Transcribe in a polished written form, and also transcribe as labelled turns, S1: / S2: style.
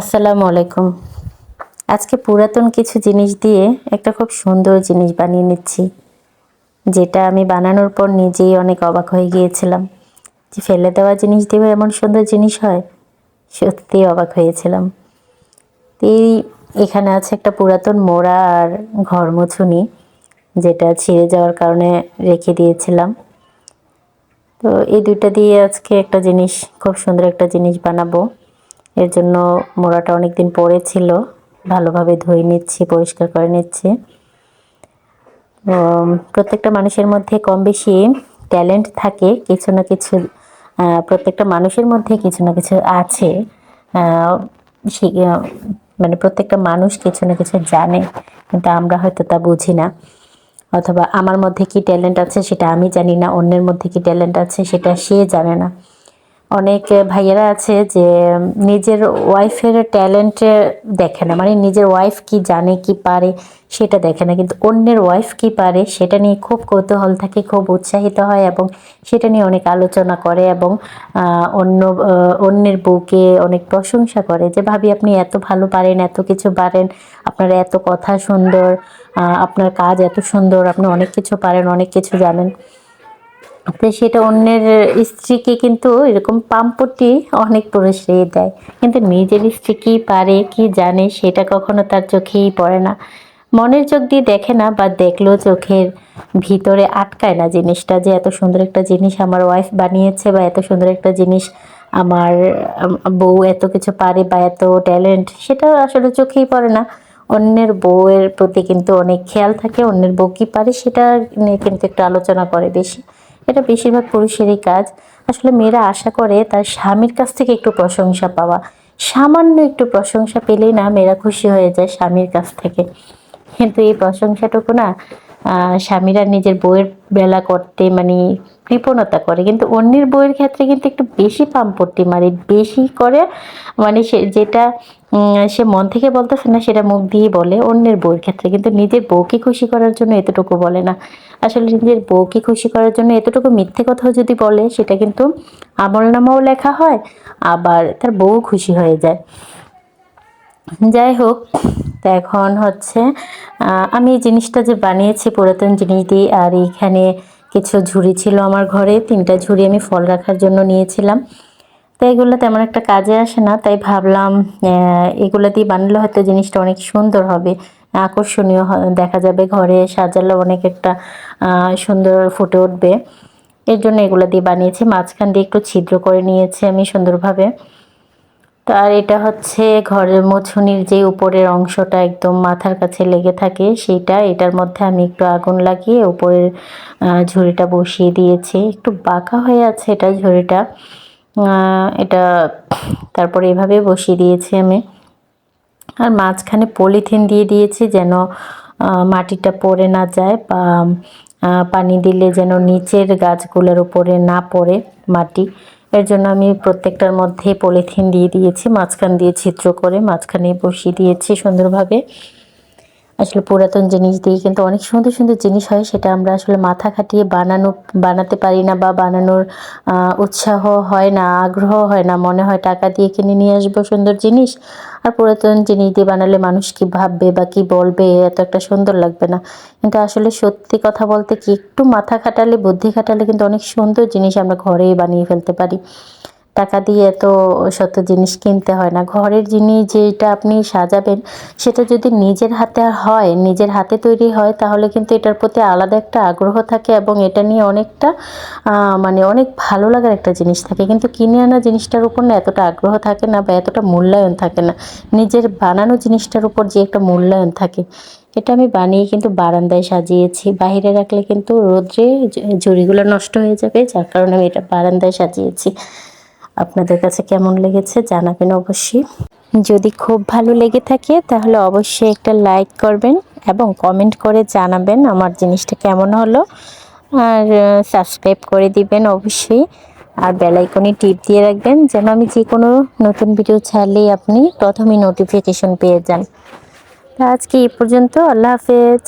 S1: আসসালামু আলাইকুম। আজকে পুরাতন কিছু জিনিস দিয়ে একটা খুব সুন্দর জিনিস বানিয়ে নিচ্ছি। যেটা আমি বানানোর পর নিজেই অনেক অবাক হয়ে গিয়েছিলাম। যে ফেলে দেওয়া জিনিস দিয়েও এমন সুন্দর জিনিস হয়? সত্যিই অবাক হয়েছিলাম। এই এখানে আছে একটা পুরাতন মোড়া আর ঘর মোছুনি, যেটা ছিঁড়ে যাওয়ার কারণে রেখে দিয়েছিলাম। তো এই ২ টা দিয়ে আজকে একটা জিনিস, খুব সুন্দর একটা জিনিস বানাবো। এর জন্য মোড়াটা অনেকদিন পড়ে ছিল, ভালোভাবে ধুয়ে নিচ্ছি, পরিষ্কার করে নিচ্ছি। প্রত্যেকটা মানুষের মধ্যে কম বেশি ট্যালেন্ট থাকে কিছু না কিছু। প্রত্যেকটা মানুষের মধ্যে কিছু না কিছু আছে। মানে প্রত্যেকটা মানুষ কিছু না কিছু জানে, কিন্তু আমরা হয়তো তা বুঝি না। অথবা আমার মধ্যে কি ট্যালেন্ট আছে সেটা আমি জানি না, অন্যের মধ্যে কি ট্যালেন্ট আছে সেটা সে জানে না। অনেক ভাইয়েরা আছে যে নিজের ওয়াইফের ট্যালেন্ট দেখে না, মানে নিজের ওয়াইফ কি জানে কি পারে সেটা দেখে না, কিন্তু অন্যের ওয়াইফ কি পারে সেটা নিয়ে খুব কৌতূহল থাকে, খুব উৎসাহিত হয় এবং সেটা নিয়ে অনেক আলোচনা করে এবং অন্যের বউকে অনেক প্রশংসা করে যে ভাবি আপনি এত ভালো পারেন, এত কিছু পারেন, আপনার এত কথা সুন্দর, আপনার কাজ এত সুন্দর, আপনি অনেক কিছু পারেন, অনেক কিছু জানেন। তো সেটা অন্যের স্ত্রীকে কিন্তু এরকম পাম্পটি অনেক প্রশ্রয় দেয়, কিন্তু নিজের স্ত্রী কি পারে কি জানে সেটা কখনো তার চোখেই পড়ে না, মনের চোখ দিয়ে দেখে না, বা দেখলেও চোখের ভিতরে আটকায় না জিনিসটা, যে এত সুন্দর একটা জিনিস আমার ওয়াইফ বানিয়েছে, বা এত সুন্দর একটা জিনিস আমার বউ এত কিছু পারে বা এত ট্যালেন্ট, সেটা আসলে চোখেই পড়ে না। অন্যের বউয়ের প্রতি কিন্তু অনেক খেয়াল থাকে, অন্যের বউ কি পারে সেটা নিয়ে কিন্তু একটু আলোচনা করে বেশি। এটা বেশিরভাগ পুরুষেরই কাজ। আসলে মেয়েরা আশা করে তার স্বামীর কাছ থেকে একটু প্রশংসা পাওয়া। সামান্য একটু প্রশংসা পেলেই না মেয়েরা খুশি হয়ে যায় স্বামীর কাছ থেকে। কিন্তু এই প্রশংসাটুকু না স্বামীরা নিজের বউয়ের বেলা করতে মানে কৃপণতা করে, কিন্তু অন্যের বউয়ের ক্ষেত্রে কিন্তু একটু বেশি পাম্পট্টি মারে, বেশি করে। মানে সে যেটা সে মন থেকে বলতেছে না সেটা মুখ দিয়ে বলে অন্যের বউয়ের ক্ষেত্রে, কিন্তু নিজের বউকে খুশি করার জন্য এতটুকু বলে না। আসলে নিজের বউকে খুশি করার জন্য এতটুকু মিথ্যে কথাও যদি বলে সেটা কিন্তু আমলনামাও লেখা হয়, আবার তার বউ খুশি হয়ে যায়। যাই হোক, তো এখন হচ্ছে আমি এই জিনিসটা যে বানিয়েছি পুরাতন জিনিস দিয়ে, আর এইখানে কিছু ঝুড়ি ছিল আমার ঘরে, ৩টা ঝুড়ি আমি ফল রাখার জন্য নিয়েছিলাম। তো এগুলো তেমন একটা কাজে আসে না, তাই ভাবলাম এগুলো দিয়ে বানালে হয়তো জিনিসটা অনেক সুন্দর হবে, আকর্ষণীয় দেখা যাবে, ঘরে সাজালে অনেক একটা সুন্দর ফুটে উঠবে। এর জন্য এগুলো দিয়ে বানিয়েছি, মাঝখান দিয়ে একটু ছিদ্র করে নিয়েছি আমি সুন্দরভাবে। তো আর এটা হচ্ছে ঘরের মোছুনির যে উপরের অংশটা একদম মাথার কাছে লেগে থাকে সেইটা, এটার মধ্যে আমি একটু আগুন লাগিয়ে উপরের ঝুড়িটা বসিয়ে দিয়েছি। একটু বাঁকা হয়ে আছে এটা ঝুড়িটা, এটা তারপরে এভাবে বসিয়ে দিয়েছি আমি। আর মাঝখানে পলিথিন দিয়ে দিয়েছি যেন মাটিটা পড়ে না যায়, বা পানি দিলে যেন নিচের গাছগুলোর উপরে না পড়ে মাটি। এর জন্য আমি প্রত্যেকটার মধ্যে পলিথিন দিয়ে দিয়েছি, মাঝখান দিয়ে ছিদ্র করে মাঝখানে বসিয়ে দিয়েছি সুন্দরভাবে। আসলে পুরাতন জিনিস দিয়ে কিন্তু অনেক সুন্দর সুন্দর জিনিস হয়, সেটা আমরা আসলে মাথা খাটিয়ে বানাতে পারি না, বা বানানোর উৎসাহ হয় না, আগ্রহ হয় না, মনে হয় টাকা দিয়ে কিনে নিয়ে আসবো সুন্দর জিনিস, আর পুরাতন জিনিস দিয়ে বানালে মানুষ কি ভাববে বা কি বলবে, এত একটা সুন্দর লাগবে না। কিন্তু আসলে সত্যি কথা বলতে কি, একটু মাথা খাটালে বুদ্ধি খাটালে কিন্তু অনেক সুন্দর জিনিস আমরা ঘরেই বানিয়ে ফেলতে পারি। টাকা দিয়ে এত শত জিনিস কিনতে হয় না, ঘরের জিনিস যেটা আপনি সাজাবেন সেটা যদি নিজের হাতে হয়, নিজের হাতে তৈরি হয়, তাহলে কিন্তু এটার প্রতি আলাদা একটা আগ্রহ থাকে এবং এটা নিয়ে অনেকটা মানে অনেক ভালো লাগার একটা জিনিস থাকে। কিন্তু কিনে আনা জিনিসটার উপর না এতটা আগ্রহ থাকে না, বা এতটা মূল্যায়ন থাকে না। নিজের বানানো জিনিসটার উপর যে একটা মূল্যায়ন থাকে। এটা আমি বানিয়ে কিন্তু বারান্দায় সাজিয়েছি, বাইরে রাখলে কিন্তু রোদ্রে ঝুড়িগুলো নষ্ট হয়ে যাবে, যার কারণে আমি এটা বারান্দায় সাজিয়েছি। আপনাদের কাছে কেমন লেগেছে জানাবেন অবশ্যই। যদি খুব ভালো লেগে থাকে তাহলে অবশ্যই একটা লাইক করবেন এবং কমেন্ট করে জানাবেন আমার জিনিসটা কেমন হলো, আর সাবস্ক্রাইব করে দিবেন অবশ্যই, আর বেল আইকনে টিপ দিয়ে রাখবেন যেন আমি যে কোনো নতুন ভিডিও ছাড়লেই আপনি প্রথমেই নোটিফিকেশন পেয়ে যান। আজকে এই পর্যন্ত, আল্লাহ হাফেজ।